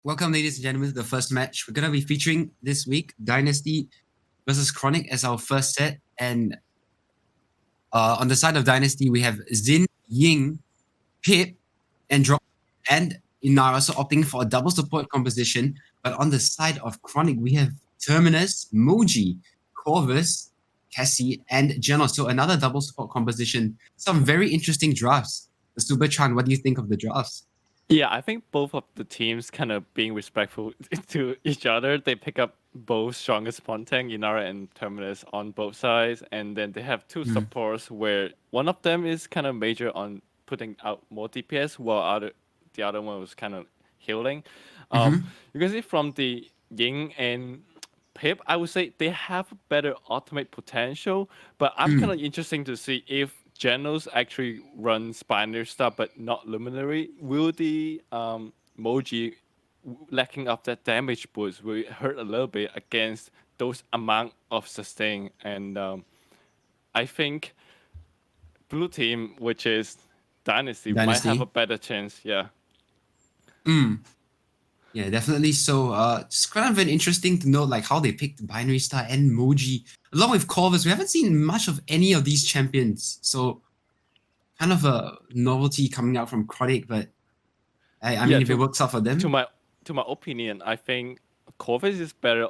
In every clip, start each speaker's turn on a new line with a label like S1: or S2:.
S1: Welcome, ladies and gentlemen, to the first match. We're going to be featuring this week Dynasty versus ChroNic as our first set. And on the side of Dynasty, we have Xin, Ying, Pip, and Drop, and Inara, so opting for a double support composition. But on the side of ChroNic, we have Terminus, Moji, Corvus, Cassie, and Genos. So another double support composition. Some very interesting drafts. Super Chan, what do you think of the drafts?
S2: Yeah, I think both of the teams kind of being respectful to each other. They pick up both strongest Pontang, Inara and Terminus on both sides, and then they have two supports where one of them is kind of major on putting out more DPS, while the other one was kind of healing. You can see from the Ying and Pip, I would say they have better ultimate potential, but I'm kind of interesting to see if Genos actually runs binary stuff but not luminary. Will the Moji lacking of that damage boost will hurt a little bit against those amount of sustain? And I think blue team, which is Dynasty, might have a better chance. Yeah.
S1: Yeah, definitely. So it's kind of interesting to note like how they picked Binary Star and Moji. Along with Corvus, we haven't seen much of any of these champions. So kind of a novelty coming out from ChroNic, but I mean, if it works out for them.
S2: To my opinion, I think Corvus is better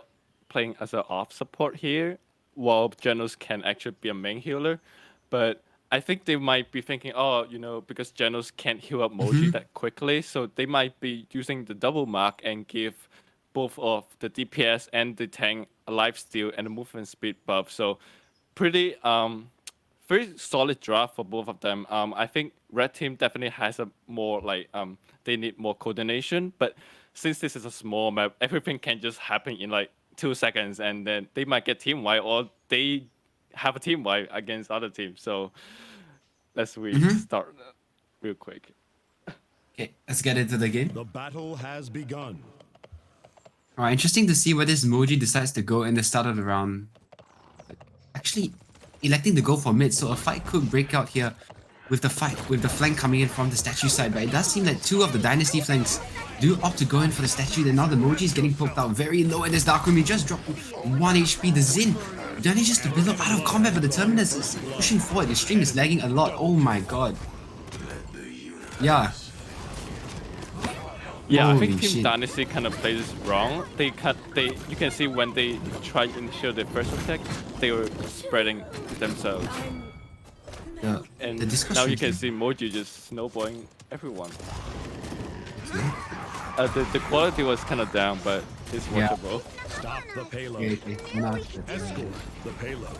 S2: playing as an off support here, while Genos can actually be a main healer. But I think they might be thinking, oh, because Genos can't heal up Moji that quickly, so they might be using the double mark and give both of the DPS and the tank a lifesteal and a movement speed buff. So pretty very solid draft for both of them. I think red team definitely has a more they need more coordination, but since this is a small map, everything can just happen in like 2 seconds, and then they might get team wipe or they have a team wipe against other teams. So let's start real quick.
S1: Okay, let's get into the game.
S3: The battle has begun.
S1: All right, interesting to see where this Moji decides to go in the start of the round. Actually, electing to go for mid, so a fight could break out here with the flank coming in from the statue side. But it does seem that two of the Dynasty flanks do opt to go in for the statue. Then now the Moji is getting poked out very low in this Dark Room. He just dropped 1 HP. The Xin manages to build up out of combat, but the Terminus is pushing forward. The stream is lagging a lot. Oh my god. Yeah.
S2: Yeah, I think Team Dynasty kind of plays this wrong. You can see when they tried to initiate their first attack, they were spreading themselves.
S1: Yeah.
S2: And now you can see Moji just snowballing everyone. The quality was kind of down, but it's watchable.
S3: Stop the payload. Escort the payload.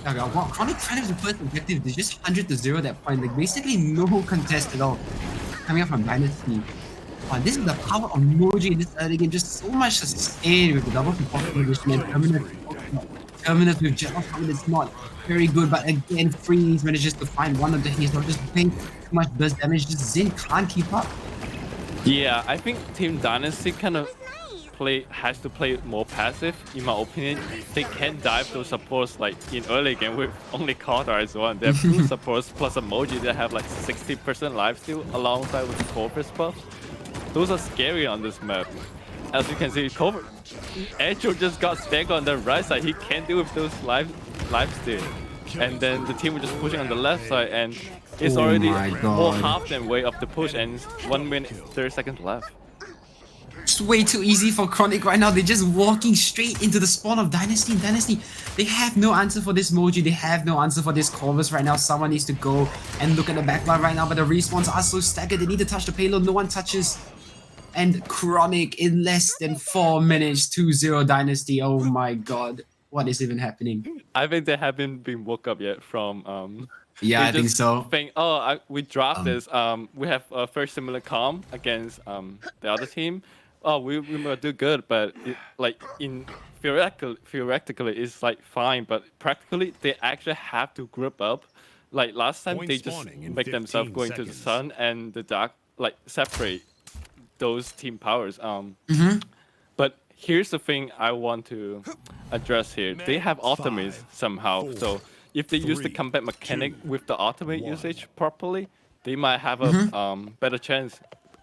S1: Yeah, wow, ChroNic kind of the first objective. They just 100 to 0 that point. Like basically no contest at all coming up from Dynasty. Wow, this is the power of Moji in this early game. Just so much sustain with the double support position and Terminus with Genos coming. It's not very good, but again, Freeze manages to find one of the he's not just paying too much burst damage. Just Xin can't keep up.
S2: Yeah, I think Team Dynasty kind of has to play more passive, in my opinion. They can dive those supports like in early game with only Carter as one. They have two supports plus Emoji that have like 60% lifesteal alongside with the Corvus buffs. Those are scary on this map. As you can see, Edgeo just got stacked on the right side. He can't deal with those lifesteal. And then the team was just pushing on the left side, and it's already more half than way of the push, and 1 minute 30 seconds left.
S1: It's way too easy for ChroNic right now. They're just walking straight into the spawn of Dynasty. They have no answer for this Moji. They have no answer for this Corvus right now. Someone needs to go and look at the backline right now, but the respawns are so staggered. They need to touch the payload. No one touches. And ChroNic in less than 4 minutes, 2-0 Dynasty. Oh my god. What is even happening?
S2: I think they haven't been woke up yet from...
S1: yeah, I think so.
S2: We draft this. We have a very similar comp against the other team. Oh, we might do good, but theoretically it's like fine, but practically they actually have to group up. Like last time, they just make themselves go into the sun and the dark, like separate those team powers. But here's the thing I want to address here. They have ultimates somehow, so if they use the combat mechanic with the ultimate usage properly, they might have a better chance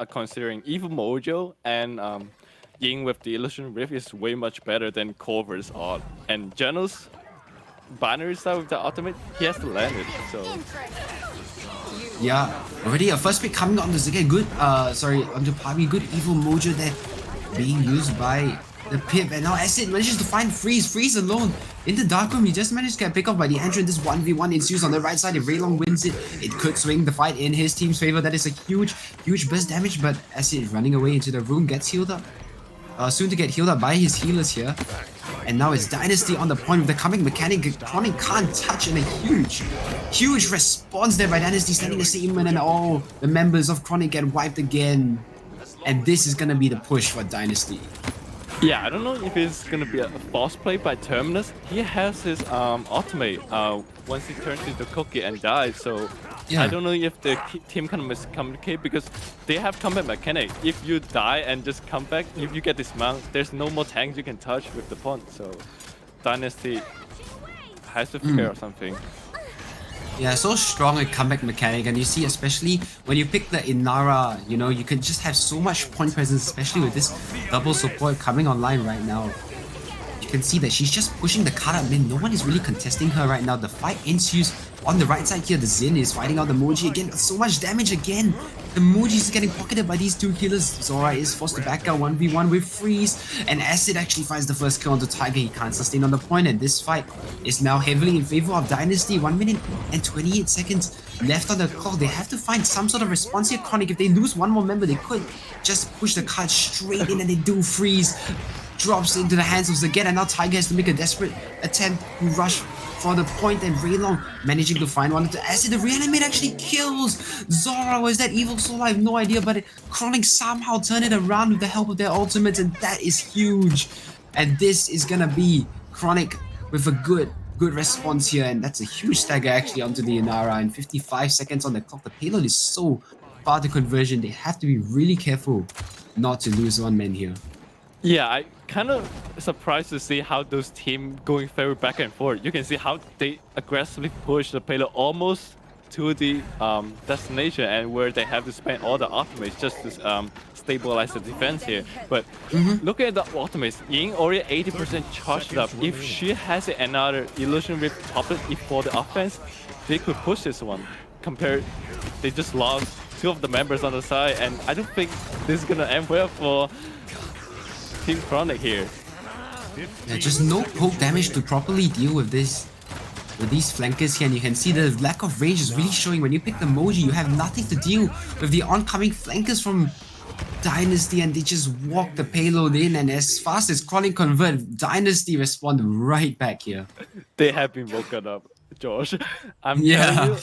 S2: considering even Mojo and Ying with the Illusion Rift is way much better than Core versus Odd. And Geno's binary style with the ultimate, he has to land it. So
S1: Yeah, already a first pick coming on the Ziggy. Good, onto Pabi. Good evil Mojo there being used by the Pip. And now Acid manages to find Freeze. Freeze alone in the dark room. He just managed to get picked off by the entrant. This 1v1 ensues on the right side. If Raylong wins it, it could swing the fight in his team's favor. That is a huge burst damage. But Acid running away into the room gets healed up. Soon to get healed up by his healers here. And now it's Dynasty on the point with the comic mechanic. ChroNic can't touch, and a huge response there by Dynasty, standing the same man, and all the members of ChroNic get wiped again. And this is gonna be the push for Dynasty.
S2: yeah, I don't know if it's gonna be a false play by Terminus. He has his ultimate once he turns into Cookie and dies. So
S1: Yeah.
S2: I don't know if the team can miscommunicate because they have combat mechanic. If you die and just come back, if you get dismount, there's no more tanks you can touch with the pawn. So Dynasty has to figure out something.
S1: Yeah, so strong a comeback mechanic, and you see especially when you pick the Inara, you know, you can just have so much point presence, especially with this double support coming online right now. You can see that she's just pushing the card up mid. No one is really contesting her right now. The fight ensues on the right side here. The Zin is fighting out the Moji again, but so much damage again. The Moji is getting pocketed by these two killers. Zora is forced to back out 1v1 with Freeze, and Acid actually finds the first kill onto Tiger. He can't sustain on the point, and this fight is now heavily in favor of Dynasty. 1 minute and 28 seconds left on the clock. They have to find some sort of response here, ChroNic. If they lose one more member, they could just push the card straight in, and they do Freeze. Drops into the hands of Zaget, and now Tiger has to make a desperate attempt to rush for the point, and Raylong managing to find one into Acid. The reanimate actually kills Zora. Was that evil soul? I have no idea, but ChroNic somehow turned it around with the help of their ultimates, and that is huge. And this is gonna be ChroNic with a good response here, and that's a huge stagger actually onto the Inara. And 55 seconds on the clock. The payload is so far to conversion. They have to be really careful not to lose one man here.
S2: Yeah, I kind of surprised to see how those teams going very back and forth. You can see how they aggressively push the payload almost to the destination, and where they have to spend all the ultimates just to stabilize the defense here. But look at the ultimates. Ying already 80% charged up. If she has another Illusion Rift top-up for the offense, they could push this one. Compared, they just lost two of the members on the side, and I don't think this is gonna end well for Team ChroNic here.
S1: Yeah, just no poke damage to properly deal with this, with these flankers here, and you can see the lack of range is really showing. When you pick the Moji, you have nothing to deal with the oncoming flankers from Dynasty, and they just walk the payload in, and as fast as ChroNic convert, Dynasty respond right back here.
S2: They have been woken up, Josh. I'm
S1: Yeah.
S2: telling you,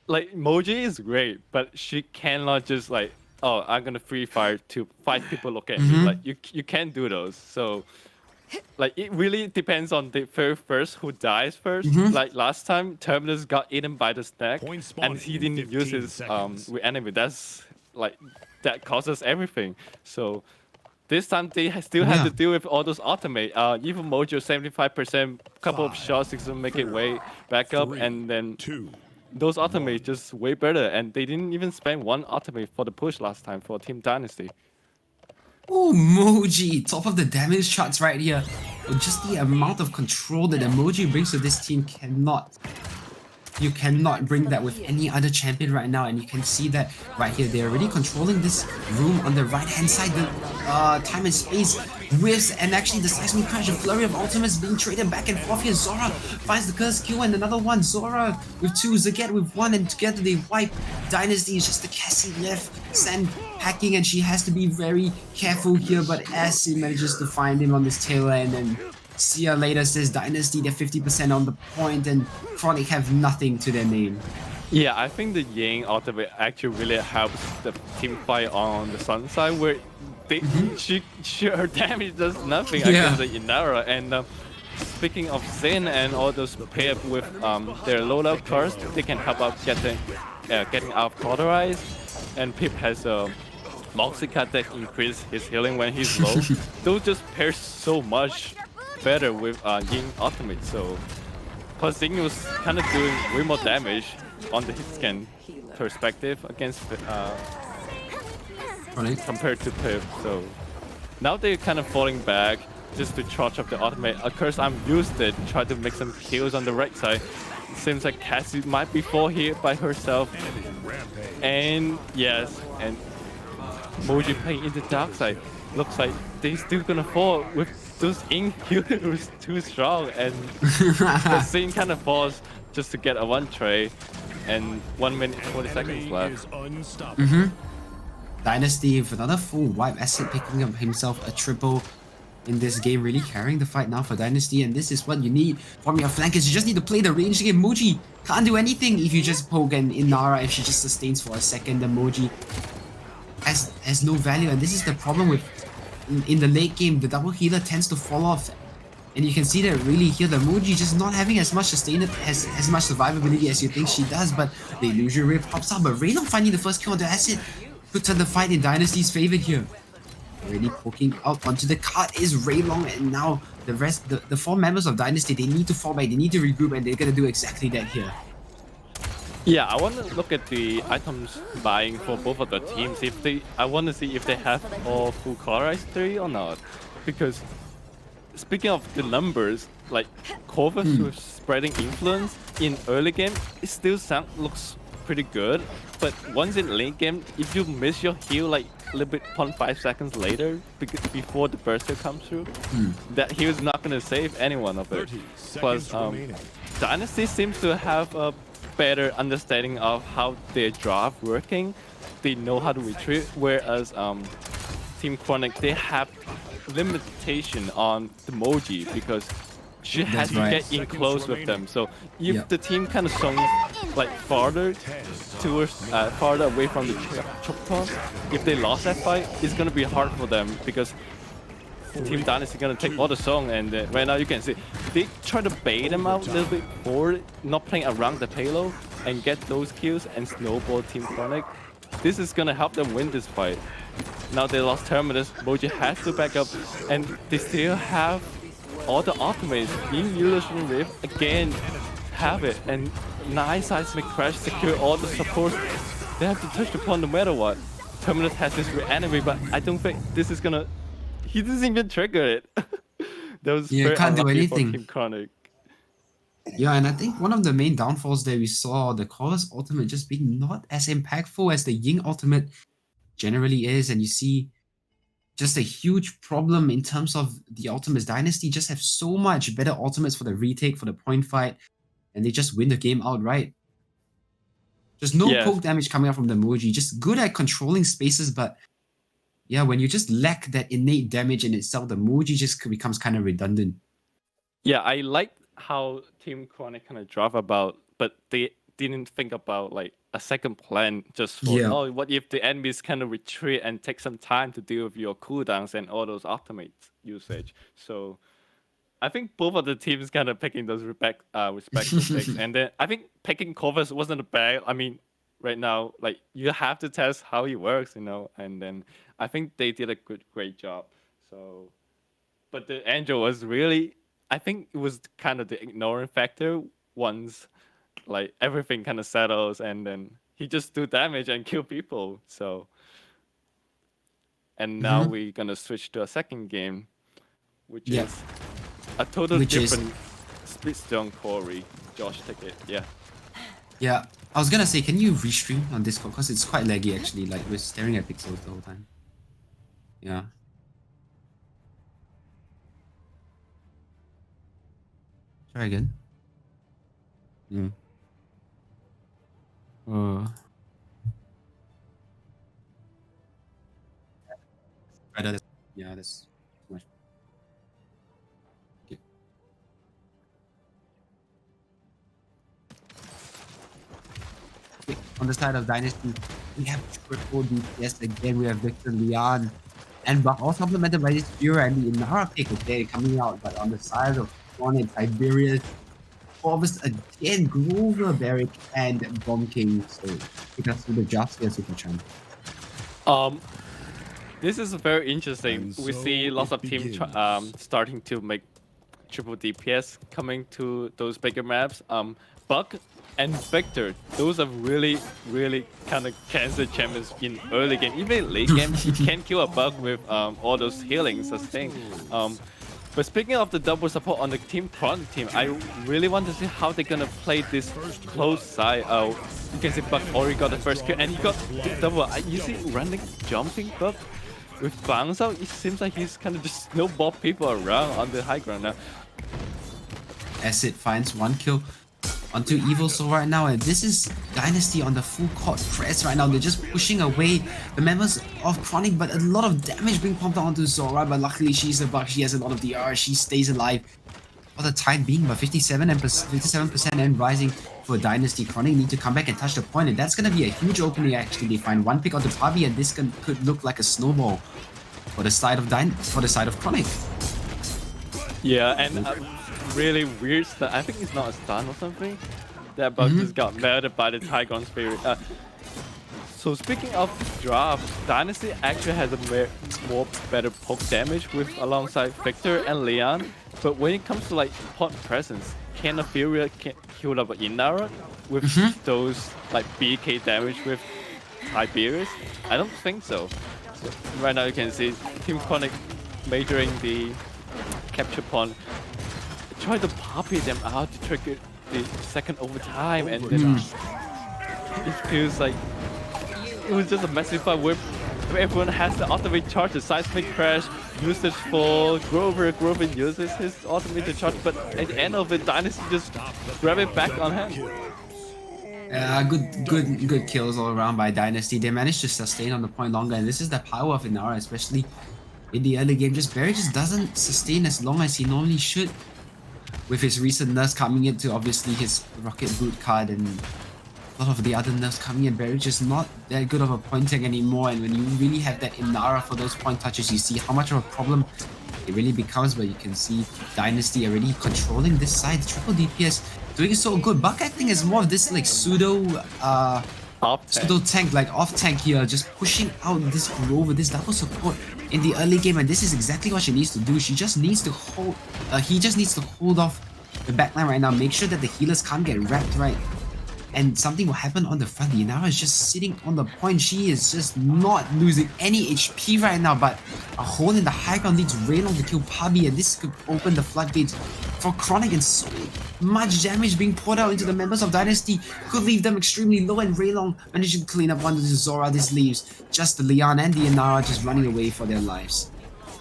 S2: like Moji is great, but she cannot just like, oh, I'm gonna free fire to 5 people look at me. Like you can't do those. So like it really depends on the very first who dies 1st. Like last time, Terminus got eaten by the stack,
S3: Point spawn
S2: and he
S3: in
S2: didn't use
S3: 15
S2: his
S3: seconds.
S2: enemy. That's like that causes everything. So this time they still have to deal with all those ultimate. Even Mojo 75%, couple of shots to make it way back up,
S3: 3,
S2: and then
S3: 2.
S2: those ultimates just way better, and they didn't even spend one ultimate for the push last time for Team Dynasty.
S1: Oh, Moji, top of the damage charts right here. Just the amount of control that Emoji brings to this team you cannot bring that with any other champion right now, and you can see that right here. They're already controlling this room on the right hand side. The time and space whiffs, and actually the seismic crash, a flurry of ultimates being traded back and forth here. Zora finds the curse kill, and another one. Zora with 2, Zaget with 1, and together they wipe Dynasty. It's just the Cassie left, Sand hacking, and she has to be very careful here, but Acid manages to find him on this tail end, and see ya later says Dynasty. They're 50% on the point, and ChroNic have nothing to their name.
S2: Yeah, I think the Ying ultimate actually really helps the team fight on the Sun side, where they, her damage does nothing against the Inara. And speaking of Zen and all those pair up with their loadout cards, they can help out getting out cauterized. And Pip has a Moxie card that increases his healing when he's low. Those just pair so much better with Ying ultimate. So plus Ying was kind of doing way more damage on the hit scan perspective against
S1: ChroNic.
S2: compared to Pip. So now they're kind of falling back just to charge up the ultimate. Of course, I'm used to try to make some kills on the right side. Seems like Cassie might be fall here by herself. And yes, and Moji playing in the dark side. Looks like they still gonna fall with those ink who's too strong, and the scene kind of falls just to get a one tray, and 1 minute 40 seconds left.
S1: Dynasty with another full wipe, Acid picking up himself a triple in this game, really carrying the fight now for Dynasty, and this is what you need from your flankers. You just need to play the range game. Moji can't do anything if you just poke, and Inara, if she just sustains for a second, the Moji has no value, and this is the problem with in the late game. The double healer tends to fall off, and you can see that really here the Moji just not having as much as much survivability as you think she does, but the illusion ray pops up, but Raylong finding the first kill on the Acid could turn the fight in Dynasty's favor here. Already poking out onto the card is Raylong, and now the rest, the 4 members of Dynasty, they need to fall back, they need to regroup, and they're gonna do exactly that here.
S2: Yeah, I want to look at the items buying for both of the teams. I want to see if they have all full colorized 3 or not, because speaking of the numbers, like Corvus with spreading influence in early game, it still looks pretty good. But once in late game, if you miss your heal like a little bit 0.5 seconds later, before the burster comes through, that heal is not gonna save any one of it. Plus, Dynasty seems to have a better understanding of how their draft working. They know how to retreat, whereas Team ChroNic, they have limitation on the Moji because she has to get in close with them. So if the team kind of swings like farther towards farther away from the choke point, if they lost that fight, it's gonna be hard for them because Team Dynasty gonna take all the song, and right now you can see they try to bait them out a little bit forward, not playing around the payload, and get those kills and snowball Team ChroNic. This is gonna help them win this fight. Now they lost Terminus, Moji has to back up, and they still have all the ultimates in Illusion Rift. Again, have it, and nice seismic crash secure all the supports. They have to touch the point no matter what. Terminus has this reanimate, but I don't think this is gonna. He doesn't even trigger it. That was very
S1: can't do anything.
S2: For Team ChroNic.
S1: Yeah, and I think one of the main downfalls that we saw, the Corvus ultimate just being not as impactful as the Ying ultimate generally is, and you see just a huge problem in terms of the ultimates. Dynasty just have so much better ultimates for the retake, for the point fight, and they just win the game outright. Just no poke damage coming out from the Moji, just good at controlling spaces, but yeah, when you just lack that innate damage in itself, the Moji just becomes kind of redundant.
S2: Yeah, I like how Team ChroNic kind of draft about, but they didn't think about like a second plan just for, oh, what if the enemies kind of retreat and take some time to deal with your cooldowns and all those ultimate usage. So I think both of the teams kind of picking those respectful picks. And then I think picking Corvus wasn't a bad, I mean, right now, like you have to test how he works, you know, and then I think they did a great job. So, but the Angel was really, I think it was kind of the ignorant factor once like everything kind of settles, and then he just do damage and kill people. So, and now we're gonna switch to a second game, which is a totally different split stone Corey. Josh, take it.
S1: Yeah, I was gonna say, can you restream on Discord? Because it's quite laggy actually, like we're staring at pixels the whole time. Yeah. Try again. Yeah, that's too much. Okay. Okay, on the side of Dynasty, we have triple DPS again. We have Victor Leon, and but all supplemented by this Fura and the Inara pick. Okay, coming out, but on the side of One and Tiberius, Corvus again, Grover, Barrick, and Bomb King. So it has to the Jasper Super Champ.
S2: This is very interesting. We see lots of teams starting to make triple DPS coming to those bigger maps. Buck and Victor, those are really, really kind of cancer champions in early game. Even late game, you can kill a Buck with all those healing sustain. But speaking of the double support on the Team ChroNic team, I really want to see how they're gonna play this close side. You can see Buck already got the first kill, and he got the double. You see running, jumping Buck with bounce out. It seems like he's kind of just snowball people around on the high ground now.
S1: Acid finds 1 kill onto Evil Soul right now, and this is Dynasty on the full court press right now. They're just pushing away the members of ChroNic, but a lot of damage being pumped onto Zora, but luckily she's a Buck, she has a lot of DR, she stays alive for the time being, but 57% and rising for Dynasty. ChroNic need to come back and touch the point, and that's going to be a huge opening actually. They find 1 pick onto Pavi, and this could look like a snowball for the side of ChroNic.
S2: Yeah, and really weird stuff. I think it's not a stun or something. That Buck just got murdered by the Tygon Spirit. So speaking of draft, Dynasty actually has a more better poke damage with alongside Victor and Leon. But when it comes to like pot presence, can a Furia kill up Inara with those like BK damage with Tiberius? I don't think so. So right now you can see Team ChroNic majoring the capture point. Try to poppy them out to trigger the second overtime, and then it feels like it was just a massive fight where everyone has the ultimate charge, the seismic crash, usage for Grover. Grover uses his ultimate to charge, but at the end of it, Dynasty just grab it back on hand.
S1: Good kills all around by Dynasty. They managed to sustain on the point longer, and this is the power of Inara, especially in the early game. Barry just doesn't sustain as long as he normally should. With his recent nerfs coming into obviously his Rocket Boot card and a lot of the other nerfs coming in, Barry just not that good of a point tank anymore. And when you really have that Inara for those point touches, you see how much of a problem it really becomes. But you can see Dynasty already controlling this side. The triple DPS doing so good. Buck acting as more of this like pseudo tank, like off tank here, just pushing out this Grover, this double support in the early game, and this is exactly what she needs to do. She just needs to hold, he just needs to hold off the backline right now, make sure that the healers can't get wrapped right, and something will happen on the front. The Inara is just sitting on the point. She is just not losing any HP right now, but a hole in the high ground leads Raylong to kill Pabi, and this could open the floodgates for ChroNic, and so much damage being poured out into the members of Dynasty could leave them extremely low, and Raylong managed to clean up one to Zora. This leaves just the Leon and the Inara just running away for their lives.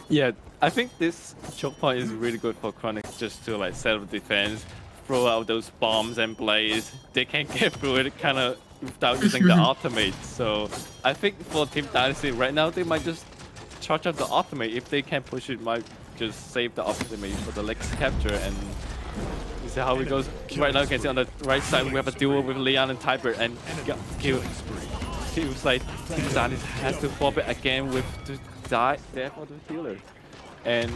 S2: Yeah, I think this choke point is really good for ChroNic just to like set up defense, throw out those bombs and blaze. They can get through it kind of without using the ultimate. So I think for Team Dynasty right now, they might just charge up the ultimate. If they can push it, might just save the ultimate for the next capture. And you see how it goes. Right now you can see on the right side we have a duel with Leon and Tiber, and got killed. Feels like Team Dynasty has to fall back again with to die there for the healer. And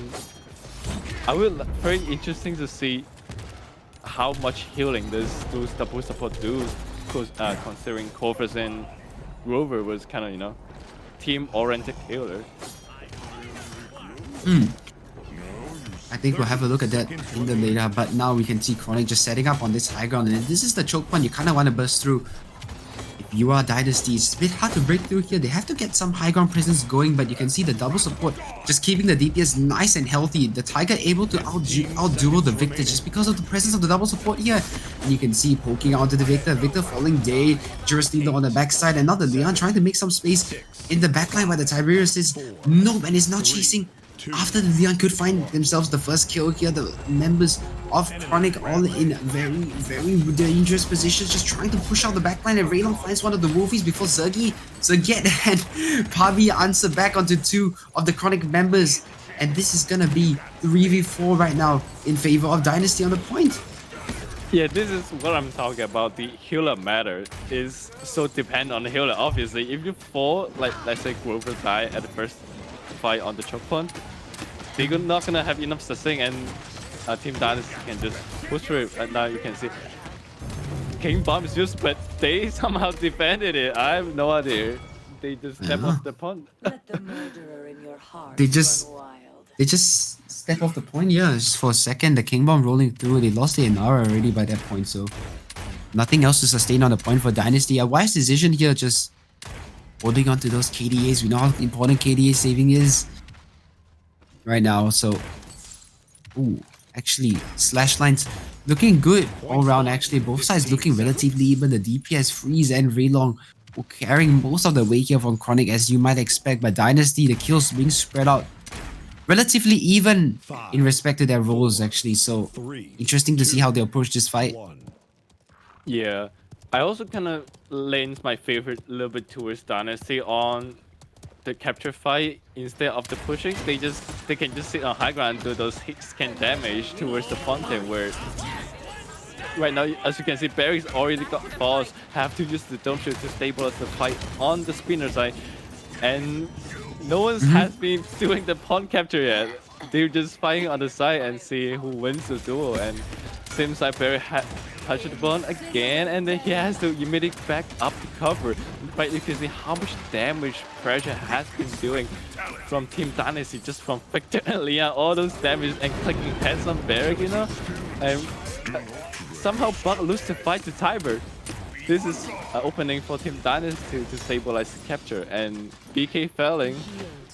S2: I will very interesting to see how much healing those double support do, considering Corvus and Grover was kind of, you know, team-oriented healer.
S1: I think we'll have a look at that in the later, but now we can see ChroNic just setting up on this high ground, and this is the choke point you kind of want to burst through. If you are Dynasty, it's a bit hard to break through here. They have to get some high ground presence going, but you can see the double support just keeping the DPS nice and healthy. The Tiger able to out-duel the Victor just because of the presence of the double support here. And you can see poking out to the Victor falling dangerously on the backside, and now the Leon trying to make some space in the backline where the Tiberius is nope, and is now chasing. After the Leon could find themselves the first kill here, the members of ChroNic all in very dangerous positions, just trying to push out the backline, and Raylong finds one of the Wolfies before Zergi and Pavi answer back onto 2 of the ChroNic members, and this is gonna be 3v4 right now in favor of Dynasty on the point.
S2: Yeah, this is what I'm talking about. The healer matter is so dependent on the healer. Obviously, if you fall, like let's say Grover die at the first fight on the choke point, they're not gonna have enough sustain, and Team Dynasty can just push through it. And now you can see King Bomb is used, but they somehow defended it. I have no idea. They just step off the point.
S4: Let the murderer in your heart
S1: They just step off the point. Yeah, just for a second, the King Bomb rolling through. They lost the Inara already by that point, so Nothing else to sustain on the point for Dynasty. A wise decision here, just holding on to those KDAs. We know how important KDA saving is right now. So, ooh, actually, slash lines looking good all around. Actually, both sides looking relatively even. The DPS Freeze and Raylong carrying most of the weight here from ChroNic, as you might expect. But Dynasty, the kills being spread out relatively even in respect to their roles, actually. So, interesting to see how they approach this fight.
S2: Yeah, I also kind of leans my favorite a little bit towards Dynasty on the capture fight instead of the pushing. They can just sit on high ground and do those hit scan damage towards the Fontaine, where right now, as you can see, Barry's already got falls, have to use the dome shield to stabilize the fight on the spinner side, and no one has been doing the pawn capture yet. They're just fighting on the side and see who wins the duel, and seems like Barry touched the ball again, and then he has to immediately back up to cover. But you can see how much damage Pressure has been doing from Team Dynasty, just from Victor and Leon, all those damage and clicking heads on Barry, you know? And somehow Buck loses the fight to Tiber. This is an opening for Team Dynasty to stabilize the capture, and BK failing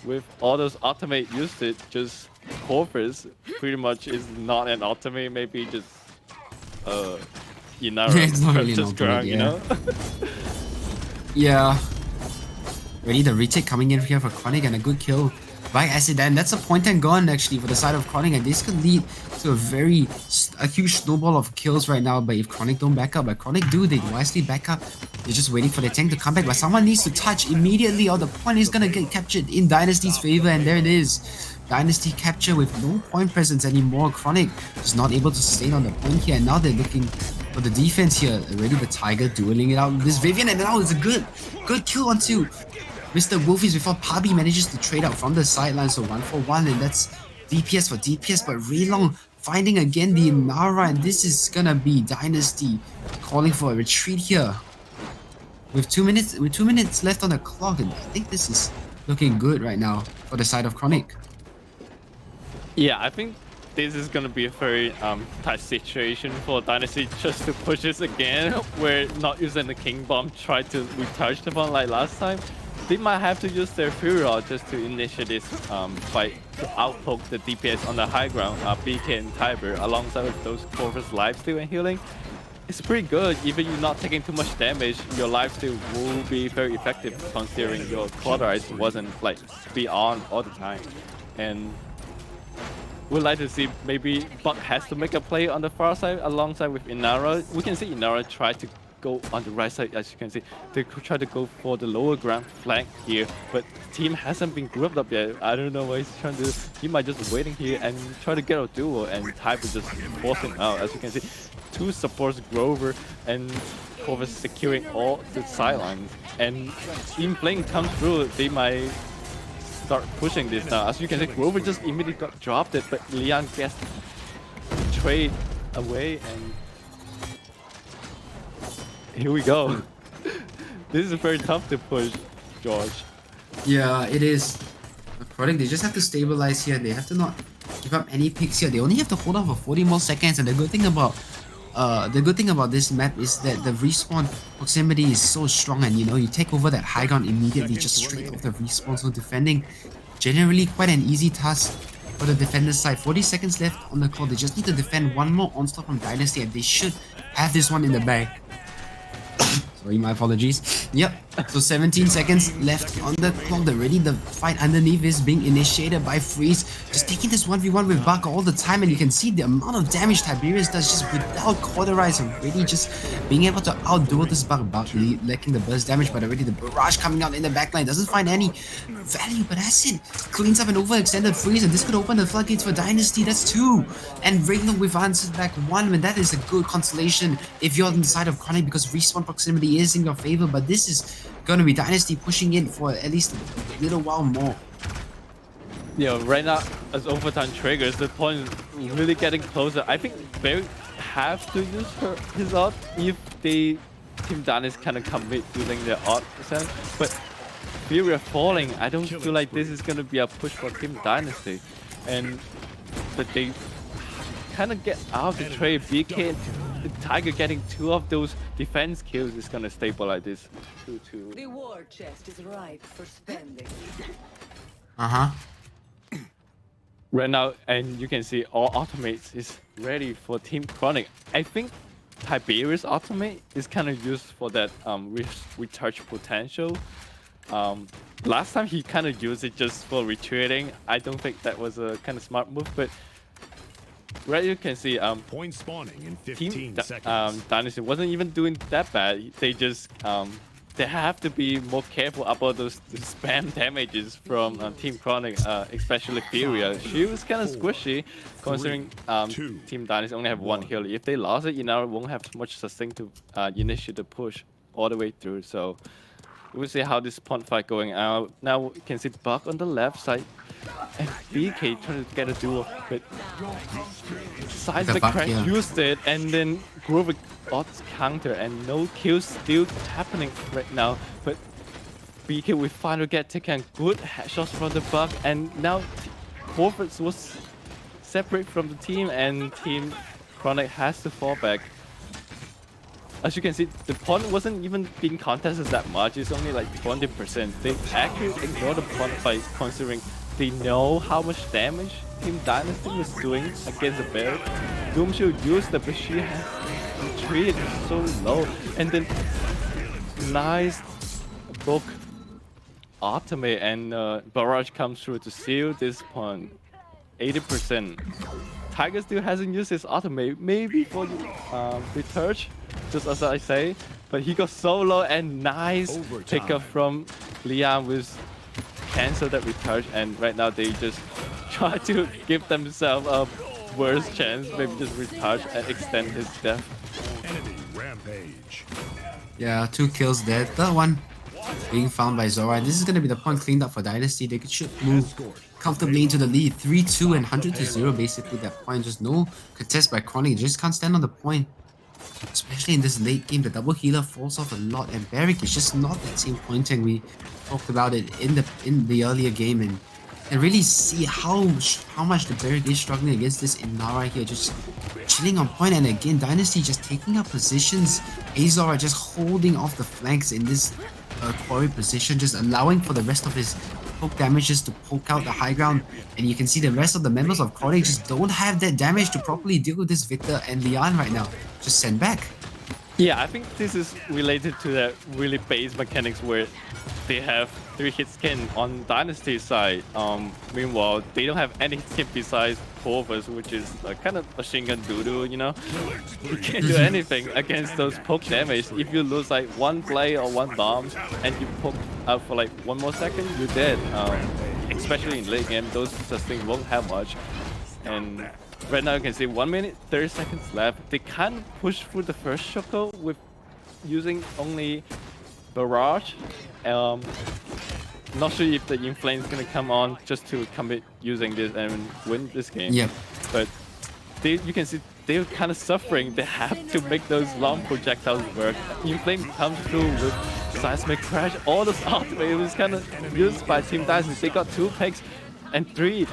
S2: with all those ultimate usage, just Corvus pretty much is not an ultimate, maybe just
S1: It's not really
S2: just
S1: an ultimate,
S2: you know?
S1: Yeah. Ready the retake coming in here for ChroNic, and a good kill by Acid, and that's a point and gone actually for the side of ChroNic, and this could lead to a huge snowball of kills right now. But if ChroNic don't back up, but ChroNic do, they wisely back up. They're just waiting for the tank to come back, but someone needs to touch immediately or the point is gonna get captured in Dynasty's favor, and there it is. Dynasty capture with no point presence anymore. ChroNic is not able to sustain on the point here, and now they're looking for the defense here. Already the Tiger dueling it out with this Vivian, and now it's a good kill onto Mr. Wolfies before Pabi manages to trade out from the sideline. So 1-for-1, and that's DPS for DPS, but Raylong finding again the Nara, and this is gonna be Dynasty calling for a retreat here. With 2 minutes left on the clock, and I think this is looking good right now for the side of ChroNic.
S2: Yeah, I think this is gonna be a very tight situation for Dynasty just to push this again, where not using the King Bomb, try to recharge the bomb like last time. They might have to use their Fury just to initiate this fight to outpoke the DPS on the high ground, BK and Tiber, alongside with those Corvus lifesteal and healing. It's pretty good. Even you're not taking too much damage, your lifesteal will be very effective considering your Cauterize wasn't like be on all the time. And we'd like to see maybe Buck has to make a play on the far side alongside with Inara. We can see Inara try to go on the right side, as you can see. They try to go for the lower ground flank here, but the team hasn't been grouped up yet. I don't know what he's trying to do. He might just waiting here and try to get a duel, and Type is just forcing out. As you can see, two supports, Grover and Corvus securing all the sidelines. And Team Flame comes through, they might start pushing this now. As you can see, Grover just immediately got dropped it, but Leon gets the trade away, and here we go. This is very tough to push, George.
S1: Yeah, it is. ChroNic, they just have to stabilize here. They have to not give up any picks here. They only have to hold on for 40 more seconds, and the good thing about this map is that the respawn proximity is so strong, and you take over that high ground immediately, just straight off the respawn. So defending generally quite an easy task for the defender side. 40 seconds left on the clock. They just need to defend one more onslaught from Dynasty, and they should have this one in the bag. Sorry, my apologies. Yep, so 17 seconds left on the clock. Already the fight underneath is being initiated by Freeze. Just taking this 1v1 with Buck all the time, and you can see the amount of damage Tiberius does just without Cauterize, and really just being able to outduel this Buck. Buck lacking the burst damage, but already the barrage coming out in the backline doesn't find any value, but Acid cleans up an overextended Freeze, and this could open the floodgates for Dynasty. That's 2. And Raylong with answers back 1, and that is a good consolation if you're on the side of ChroNic, because respawn proximity is in your favor, but this is going to be Dynasty pushing in for at least a little while more.
S2: Yeah, right now, as overtime triggers, the point is really getting closer. I think Barry have to use his ult if they Team Dynasty kind of commit using their ult percent. But Fury falling, I don't feel like this is going to be a push for Team Dynasty. But they kind of get out of the trade. BK Tiger getting 2 of those defense kills is gonna stabilize this 2-2.
S4: The war chest is ripe for spending.
S2: Right now, and you can see all automates is ready for Team ChroNic. I think Tiberius automate is kind of used for that retouch potential. Last time he kind of used it just for retreating. I don't think that was a kind of smart move, but right, you can see
S3: Point spawning in
S2: Team
S3: 15 seconds.
S2: Dynasty wasn't even doing that bad. They just they have to be more careful about those spam damages from Team ChroNic, especially Furia. She was kind of squishy, considering Team Dynasty only have 1 heal. If they lost it, Inara won't have much sustain to initiate the push all the way through. So we'll see how this point fight going out. Now you can see Buck on the left side. And BK trying to get a duel, but Seismic Crash used it, and then Grover got counter, and no kills still happening right now. But BK will finally get taken good headshots from the Buck, and now Corvus was separate from the team, and Team ChroNic has to fall back. As you can see, the point wasn't even being contested that much. It's only like 20%. They actually ignored the point by considering they know how much damage Team Dynasty was doing against the bear. Doomshield used it, but she has retreated so low. And then nice book automate, and Barrage comes through to seal this point. 80%. Tiger still hasn't used his automate, maybe for retouch, just as I say, but he got so low, and nice pickup from Liam with cancel that retouch, and right now they just try to give themselves a worse chance, maybe just retouch and extend his death.
S3: Enemy rampage.
S1: Yeah, 2 kills there. Third one being found by Zora. And this is going to be the point cleaned up for Dynasty. They should move comfortably into the lead. 3-2 and 100-0 basically that point. Just no contest by ChroNic. Just can't stand on the point. Especially in this late game, the double healer falls off a lot, and Barrick is just not that same pointing. We talked about it in the earlier game, and can really see how much the Barrick is struggling against this Inara here, just chilling on point. And again, Dynasty just taking up positions. Azor just holding off the flanks in this quarry position, just allowing for the rest of his poke damages to poke out the high ground. And you can see the rest of the members of ChroNic just don't have that damage to properly deal with this Victor and Lian right now. Just send back.
S2: Yeah, I think this is related to that really base mechanics where they have 3 hit skin on Dynasty side. Meanwhile, they don't have any hit skin besides Corvus, which is kind of machine gun doo-doo, you know? You can't do anything against those poke damage. If you lose like 1 play or 1 bomb and you poke out for like 1 more second, you're dead. Especially in late game, those things won't have much. And right now you can see 1 minute, 30 seconds left. They can't push through the first circle with using only Barrage. Not sure if the Inflame is gonna come on just to commit using this and win this game.
S1: Yep.
S2: But you can see they're kind of suffering. They have to make those long projectiles work. Inflame comes through with Seismic Crash. All those ultimate was kind of used by Team Dynasty. They got 2 picks and 3.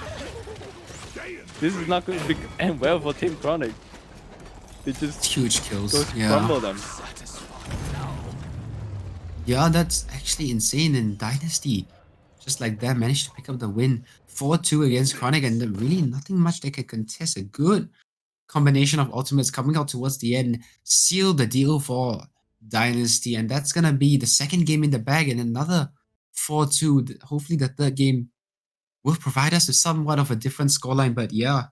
S2: This is not going to end well for Team ChroNic. They just
S1: huge kills.
S2: Crumble them.
S1: Yeah, that's actually insane. And Dynasty, just like that, managed to pick up the win. 4-2 against ChroNic, and really nothing much they can contest. A good combination of ultimates coming out towards the end sealed the deal for Dynasty, and that's gonna be the 2nd game in the bag, and another 4-2. Hopefully the 3rd game will provide us with somewhat of a different scoreline, but yeah.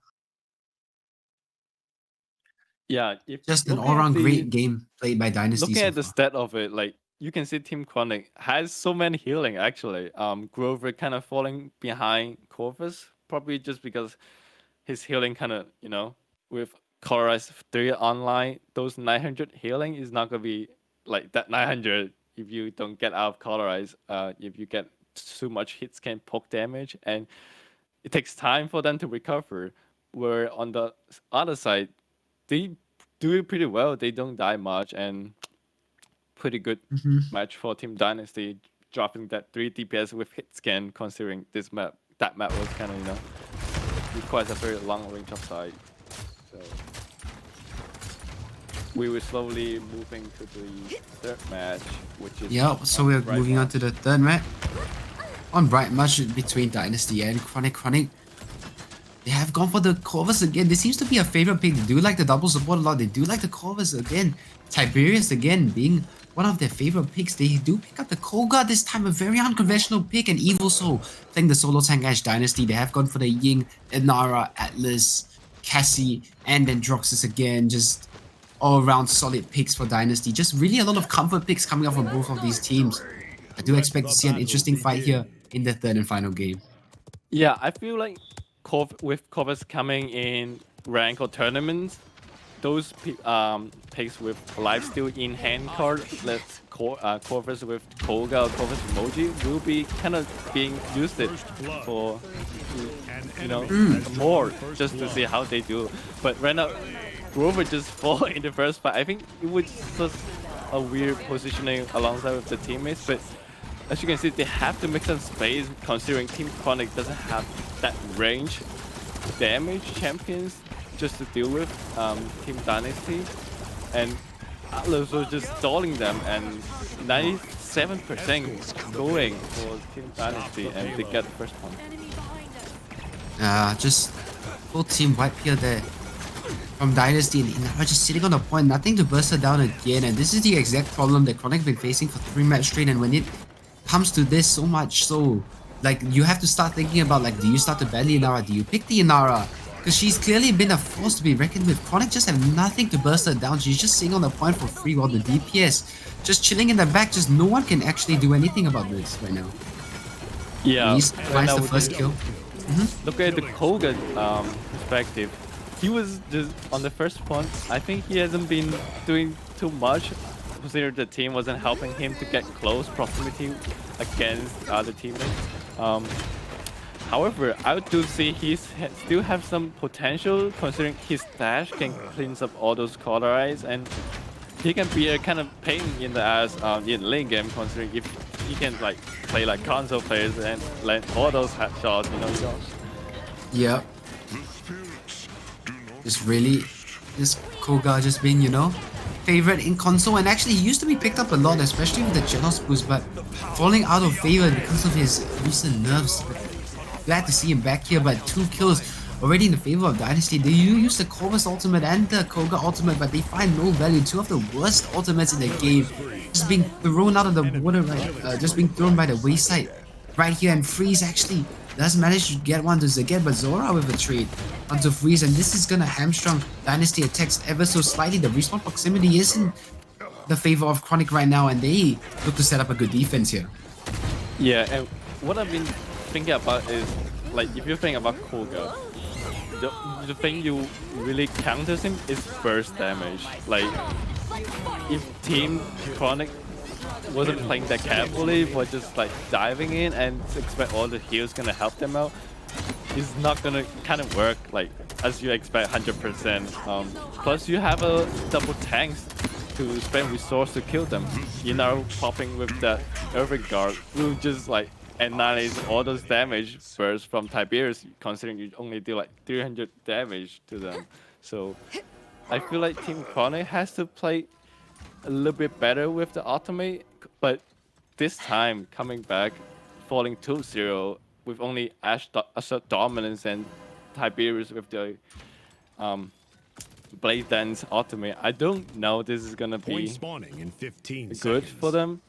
S2: Yeah,
S1: Just an all-around great game played by Dynasty.
S2: Looking at the stat of it, like you can see Team ChroNic has so many healing actually. Grover kind of falling behind Corvus, probably just because his healing kind of, you know, with Colorize 3 online, those 900 healing is not gonna be like that 900 if you don't get out of Colorize. If you get too much hit scan poke damage, and it takes time for them to recover. Where on the other side, they do it pretty well. They don't die much, and pretty good match for Team Dynasty, dropping that 3 DPS with hit scan. Considering this map, that map was kind of, you know, requires a very long range of sight. So we were slowly moving to the third match, which is
S1: Yeah, so we're
S2: Bright
S1: moving on
S2: Match.
S1: to the third match. On Bright Match between Dynasty and ChroNic. ChroNic, they have gone for the Corvus again. This seems to be a favorite pick. They do like the double support a lot. They do like the Corvus again. Tiberius again being one of their favorite picks. They do pick up the Koga this time, a very unconventional pick, and Evil Soul playing the solo tank Ash Dynasty. They have gone for the Ying, Inara, Atlas, Cassie, and then Droxus again. Just all around solid picks for Dynasty. Just really a lot of comfort picks coming up from both of these teams. I do expect to see an interesting fight here in the third and final game.
S2: Yeah, I feel like with Corvus coming in rank or tournaments, those picks with lifesteal in hand card, like Corvus with Koga or Corvus emoji, will be kind of being used for, you know, more just to see how they do. But right now, Grover just fall in the first fight. I think it was just a weird positioning alongside with the teammates, but as you can see, they have to make some space considering Team ChroNic doesn't have that range damage champions just to deal with Team Dynasty, and Atlas was just stalling them, and 97% going for Team Dynasty, and they get the first one.
S1: Just full team wipe here there from Dynasty, and Inara just sitting on the point, nothing to burst her down again, and this is the exact problem that ChroNic been facing for 3 matches straight, and when it comes to this so much so, like, you have to start thinking about, like, do you start to belly Inara, do you pick the Inara? Because she's clearly been a force to be reckoned with. ChroNic just have nothing to burst her down. She's just sitting on the point for free while the DPS just chilling in the back. Just no one can actually do anything about this right now.
S2: Yeah,
S1: He's twice the first kill.
S2: Look at the Koga perspective. He was just on the first point. I think he hasn't been doing too much, considering the team wasn't helping him to get close proximity against other teammates. However, I do see he still have some potential, considering his dash can clean up all those color eyes, and he can be a kind of pain in the ass in lane game, considering if he can like play like console players and land all those headshots, you know.
S1: Yep. Just really, this Koga just being, you know, favorite in console, and actually he used to be picked up a lot, especially with the Genos boost, but falling out of favor because of his recent nerfs. Glad to see him back here, but 2 kills already in the favor of Dynasty. They use the Corvus ultimate and the Koga ultimate, but they find no value. 2 of the worst ultimates in the game just being thrown out of the water, right? Just being thrown by the wayside right here, and Freeze actually does manage to get one to Zaget, but Zora with a trade onto Freeze, and this is gonna hamstrung Dynasty attacks ever so slightly. The respawn proximity is in the favor of ChroNic right now, and they look to set up a good defense here.
S2: Yeah, and what I've been thinking about is, like, if you think about Koga, the thing you really counters him is burst damage. Like, if Team ChroNic wasn't playing that carefully, but just like diving in and expect all the heals gonna help them out, it's not gonna kind of work like as you expect 100%. Plus you have a double tanks to spend resource to kill them. You know, popping with that Irving guard will just like annihilate all those damage first from Tiberius, considering you only do like 300 damage to them. So I feel like Team ChroNic has to play a little bit better with the ultimate, but this time coming back, falling 2-0 with only Ashe dominance and Tiberius with the Blade Dance ultimate. I don't know this is gonna be
S3: spawning in 15
S2: good
S3: seconds.
S2: for them.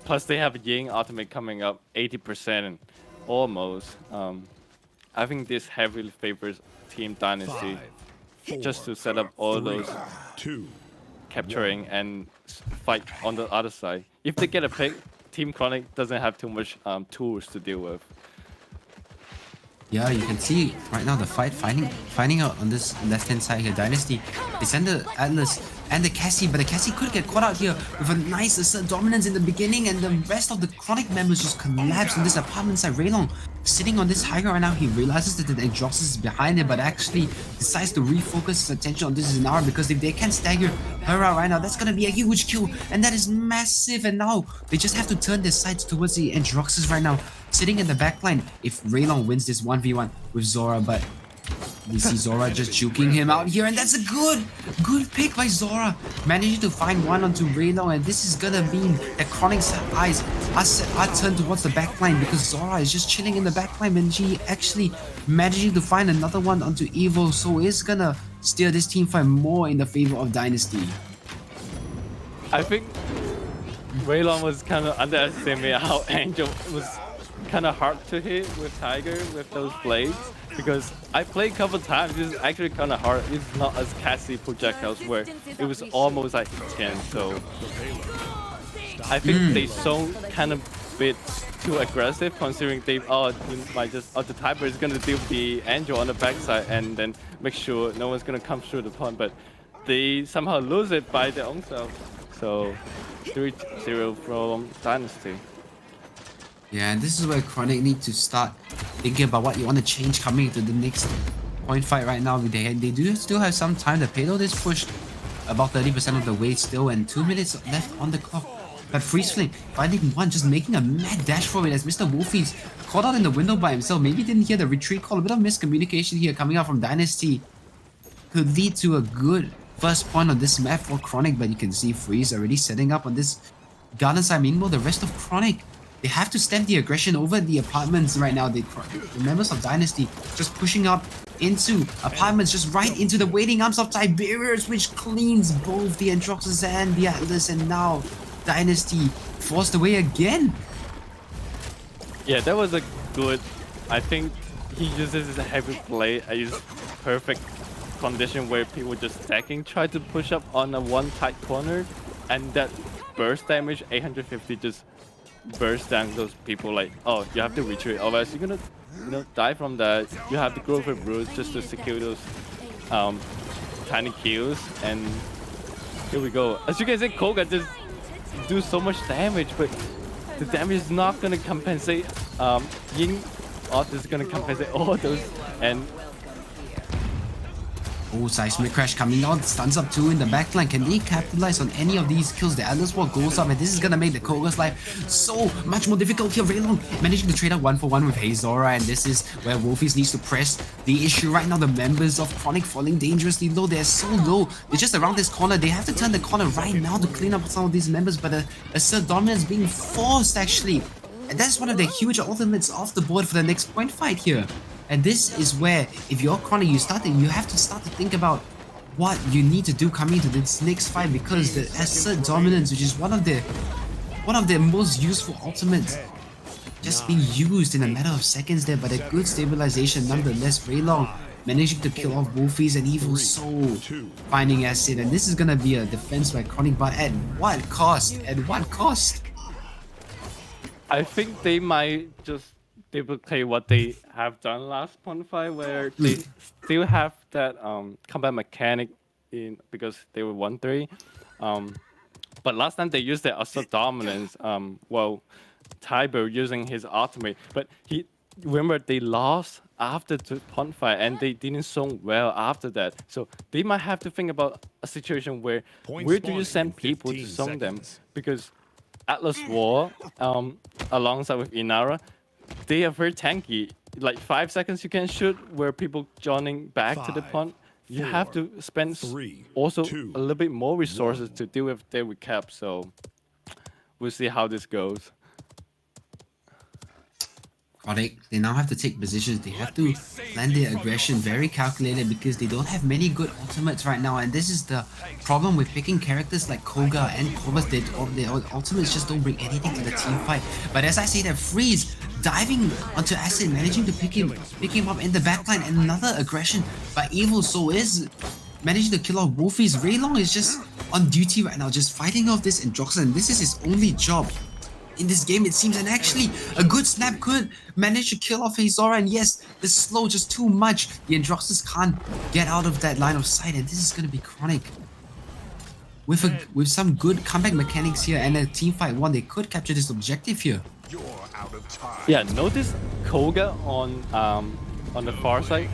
S2: Plus they have Ying ultimate coming up 80% almost. I think this heavily favors Team Dynasty
S3: 5, 4,
S2: just to set up all
S3: 3,
S2: those
S3: 2.
S2: capturing and fight on the other side. If they get a pick, Team ChroNic doesn't have too much tools to deal with.
S1: Yeah, you can see right now the fight finding out on this left-hand side here. Dynasty, they send the Atlas and the Cassie, but the Cassie could get caught out here with a nice assert dominance in the beginning, and the rest of the ChroNic members just collapse in this apartment side. Raylong sitting on this high ground right now, he realizes that the Droxus is behind him, but actually decides to refocus his attention on this Zinara, because if they can stagger her out right now, that's gonna be a huge kill, and that is massive. And now they just have to turn their sights towards the Androxus right now, sitting in the backline if Raylong wins this 1v1 with Zora. But We see Zora just juking him out here, and that's a good pick by Zora. Managing to find one onto Raylong, and this is gonna mean that ChroNic's eyes are turned towards the backline because Zora is just chilling in the backline, and she actually managing to find another one onto Evo, so it's gonna steer this team fight more in the favor of Dynasty.
S2: I think Raylon was kind of underestimating how Angel was kind of hard to hit with Tiger with those blades, because I played a couple times. This is actually kind of hard. It's not as casty projectiles where it was almost like 10. So I think they so kind of bit too aggressive, considering they you might just the Tiger is gonna deal with the Angel on the backside and then make sure no one's gonna come through the pond, but they somehow lose it by their own self. So 3-0 from Dynasty.
S1: Yeah, and this is where ChroNic need to start thinking about what you want to change coming into the next point fight right now. They do still have some time. The payload is pushed about 30% of the way still, and 2 minutes left on the clock. But Freeze Flame finding one, just making a mad dash for it as Mr. Wolfie's caught out in the window by himself. Maybe didn't hear the retreat call. A bit of miscommunication here coming out from Dynasty could lead to a good first point on this map for ChroNic, but you can see Freeze already setting up on this garden side. Meanwhile, the rest of ChroNic, they have to stem the aggression over the apartments right now. The members of Dynasty just pushing up into apartments, just right into the waiting arms of Tiberius, which cleans both the Androxus and the Atlas, and now Dynasty forced away again.
S2: Yeah, that was a good. I think he uses his heavy blade at his perfect condition where people just stacking, try to push up on a one tight corner, and that burst damage 850 just burst down those people. Like, oh, you have to retreat, otherwise you're gonna die from that. You have to go for roots just to secure those tiny kills. And here we go. As you can see, Koga just do so much damage, but the damage is not gonna compensate. Ying is gonna compensate all those. And
S1: oh, Seismic Crash coming out, stuns up 2 in the backline. Can they capitalize on any of these kills? The Atlas Wall goes up, and this is gonna make the Koga's life so much more difficult here. Raylong managing to trade out 1-for-1 with Hazora, and this is where Wolfies needs to press the issue right now. The members of ChroNic falling dangerously low. They're so low. They're just around this corner. They have to turn the corner right now to clean up some of these members, but assert dominance being forced actually. And that's one of the huge ultimates off the board for the next point fight here. And this is where, if you're ChroNic, you have to start to think about what you need to do coming into this next fight, because the assert dominance, which is one of the most useful ultimates, just being used in a matter of seconds there, but a good stabilization nonetheless. Raylong managing to kill off Wolfies and Evil Soul finding acid, and this is gonna be a defense by ChroNic, but at what cost? At what cost?
S2: I think they might just duplicate what they have done last point fight, where they still have that combat mechanic in, because they were 1-3. But last time they used the assault dominance. Well, Tiber using his ultimate, but remember they lost after the point fight and they didn't song well after that. So they might have to think about a situation where do you send people to song them, because Atlas War alongside with Inara, they are very tanky. Like 5 seconds you can shoot where people joining back to the pond. You have to spend also a little bit more resources to deal with their recap. So we'll see how this goes.
S1: They now have to take positions. They have to plan their aggression very calculated, because they don't have many good ultimates right now, and this is the problem with picking characters like Koga and Corvus. Their ultimates just don't bring anything to the team fight. But as I say that, Freeze diving onto Acid, managing to pick him up in the backline, and another aggression by Evil Soul is managing to kill off Wolfies. Raylong is just on duty right now, just fighting off this Androxus, and this is his only job in this game, it seems. And actually a good snap could manage to kill off Hazora, and yes, the slow just too much. The Androxus can't get out of that line of sight, and this is going to be ChroNic with some good comeback mechanics here and a team fight one. They could capture this objective here.
S2: Yeah, notice Koga on the far side.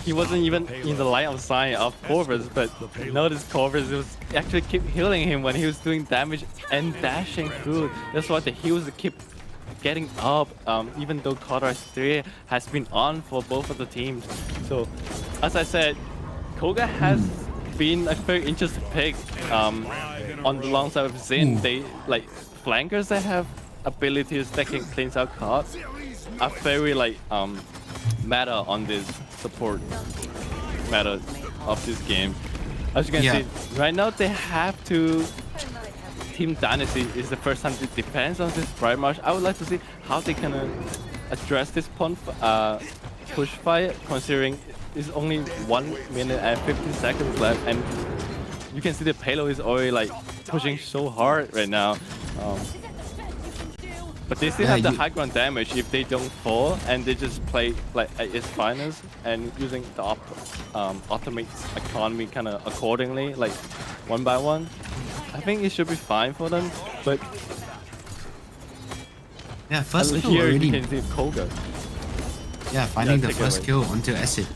S2: He wasn't even in the line of sight of Corvus, but notice Corvus was actually keep healing him when he was doing damage and dashing through. That's why the heals keep getting up, even though Quarter 3 has been on for both of the teams. So, as I said, Koga has been a very interesting pick. On the long side of Zin, they like flankers that have abilities that can cleanse out cards are very like meta on this support meta of this game. As you can see, right now they have to. Team Dynasty is the first time it depends on this Bright Marsh. I would like to see how they can address this push fight, considering it's only 1 minute and 15 seconds left, and you can see the payload is already like pushing so hard right now. But they still have the high ground damage if they don't fall and they just play like at its finest and using the ultimate economy kind of accordingly, like one by one. I think it should be fine for them, but
S1: yeah, first kill
S2: here
S1: already.
S2: You can see Koga.
S1: Yeah, finding the first kill onto Acid.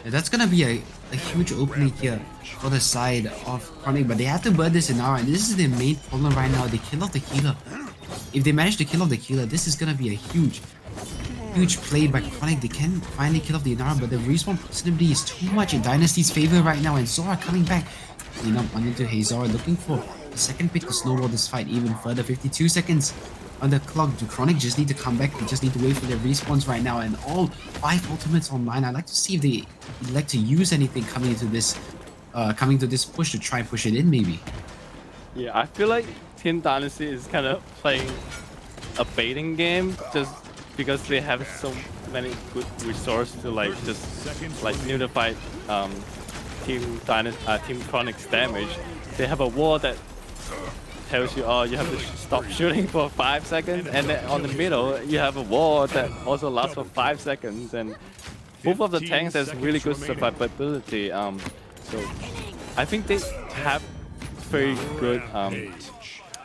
S1: Yeah, that's gonna be a huge opening here for the side of ChroNic, but they have to burn this in Nara, and this is the main problem right now. They kill off the healer. If they manage to kill off the healer, this is gonna be a huge play by ChroNic. They can finally kill off the Inara, but the respawn proximity is too much in Dynasty's favor right now, and Zora coming back. On into Hazora, looking for the second pick to snowball this fight even further. 52 seconds on the clock. Do ChroNic just need to come back? They just need to wait for their respawns right now, and all 5 ultimates online. I'd like to see if they elect to use anything coming to this push to try and push it in, maybe.
S2: Yeah, I feel like Team Dynasty is kind of playing a baiting game just because they have so many good resources to like just like nullify Team ChroNic's damage. They have a wall that tells you, oh, you have to stop shooting for 5 seconds, and then on the middle you have a wall that also lasts for 5 seconds, and both of the tanks has really good survivability. So I think they have very good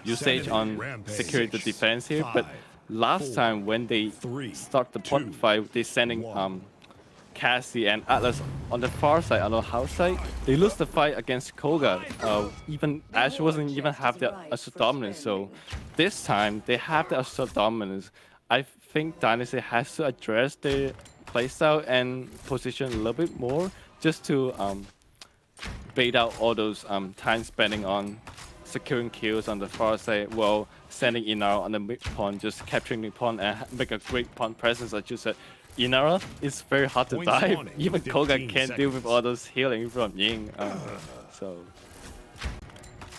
S2: usage on security the defense here, but last time when they start the point fight, they sending Cassie and Atlas on the far side, on the house side. They lose the fight against Koga. Even Ash wasn't even have the assault dominance, so this time they have the assault dominance. I think Dynasty has to address their playstyle and position a little bit more just to bait out all those time spending on securing kills on the far side while sending Inara on the mid pawn, just capturing the pawn and make a great pawn presence. Like you said, Inara is very hard to dive. Even Koga can't deal with all those healing from Ying. So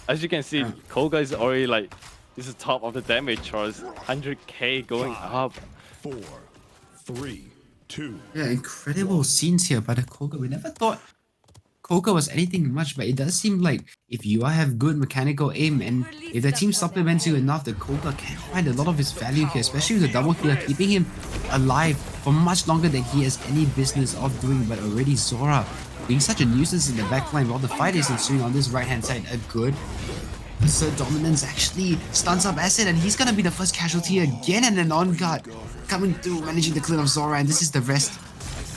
S2: as you can see, Koga is already like, this is top of the damage charts, 100k going up.
S3: 4, 3, 2.
S1: Yeah, incredible scenes here by the Koga. We never thought Koga was anything much, but it does seem like if you have good mechanical aim and if the team supplements you enough, the Koga can find a lot of his value here, especially with the double healer, keeping him alive for much longer than he has any business of doing. But already Zora being such a nuisance in the backline while the fight is ensuing on this right hand side. A good assert dominance actually stuns up Acid, and he's gonna be the first casualty again, and an on guard coming through, managing to clean off Zora, and this is the rest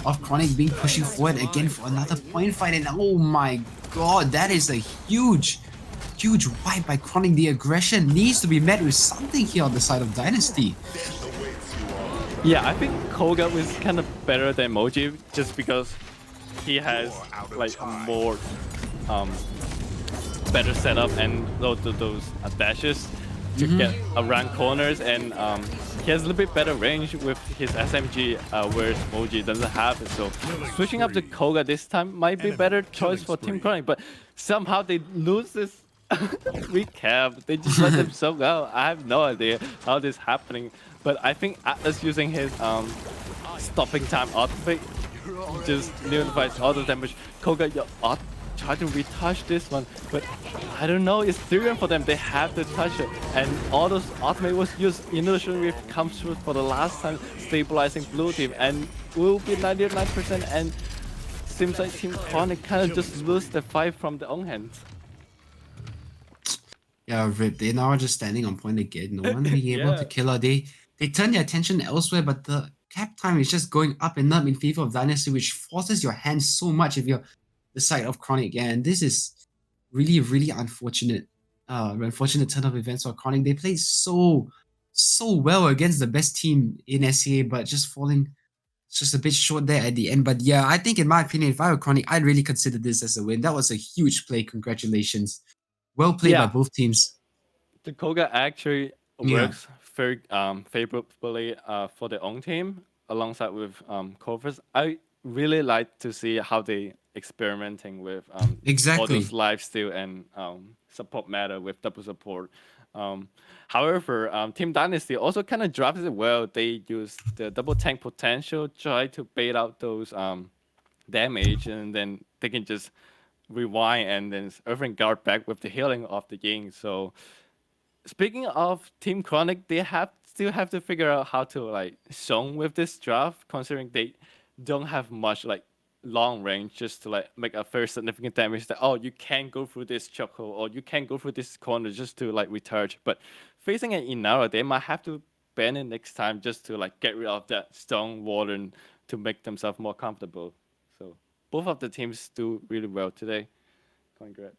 S1: of ChroNic being pushing forward again for another point fight. And oh my god, that is a huge wipe by ChroNic. The aggression needs to be met with something here on the side of Dynasty.
S2: Yeah, I think Koga was kind of better than Moji just because he has like more better setup and those dashes to get around corners, and he has a little bit better range with his SMG, whereas Moji doesn't have it. So switching up to Koga this time might be a better choice for Team ChroNic, but somehow they lose this recap. They just let them so go. I have no idea how this is happening, but I think Atlas using his stopping time outfit just nullifies all the damage. Koga, your try to retouch this one, but I don't know, it's 3-1 for them. They have to touch it, and all those ultimate was used. Illusion Rift comes through for the last time, stabilizing blue team, and will be 99%, and seems like Team ChroNic kind of just lose the fight from their own hands.
S1: Yeah, Rip, they're now just standing on point again. No one being able to kill her. They turn their attention elsewhere, but the cap time is just going up and up in favor of Dynasty, which forces your hands so much if you're the side of ChroNic, and this is really unfortunate. Unfortunate turn of events for ChroNic. They played so well against the best team in SCA, but just falling just a bit short there at the end. But yeah, I think in my opinion, if I were ChroNic, I'd really consider this as a win. That was a huge play. Congratulations. Well played by
S2: Yeah,
S1: both teams.
S2: the Koga actually
S1: Yeah.
S2: works very favorably for their own team alongside with Corvus. I really like to see how they experimenting with all
S1: Exactly.
S2: those lifesteal and support matter with double support. Um, However, Team Dynasty also kind of drafted it well. They use the double tank potential, try to bait out those damage, and then they can just rewind and then everything guard back with the healing of the Ying. So speaking of Team ChroNic, they still have to figure out how to like zone with this draft, considering they don't have much like long range just to like make a very significant damage that you can go through this chokehold or you can go through this corner just to like recharge. But facing an Inara, they might have to ban it next time just to like get rid of that stone warden to make themselves more comfortable. So both of the teams do really well today. Congrats.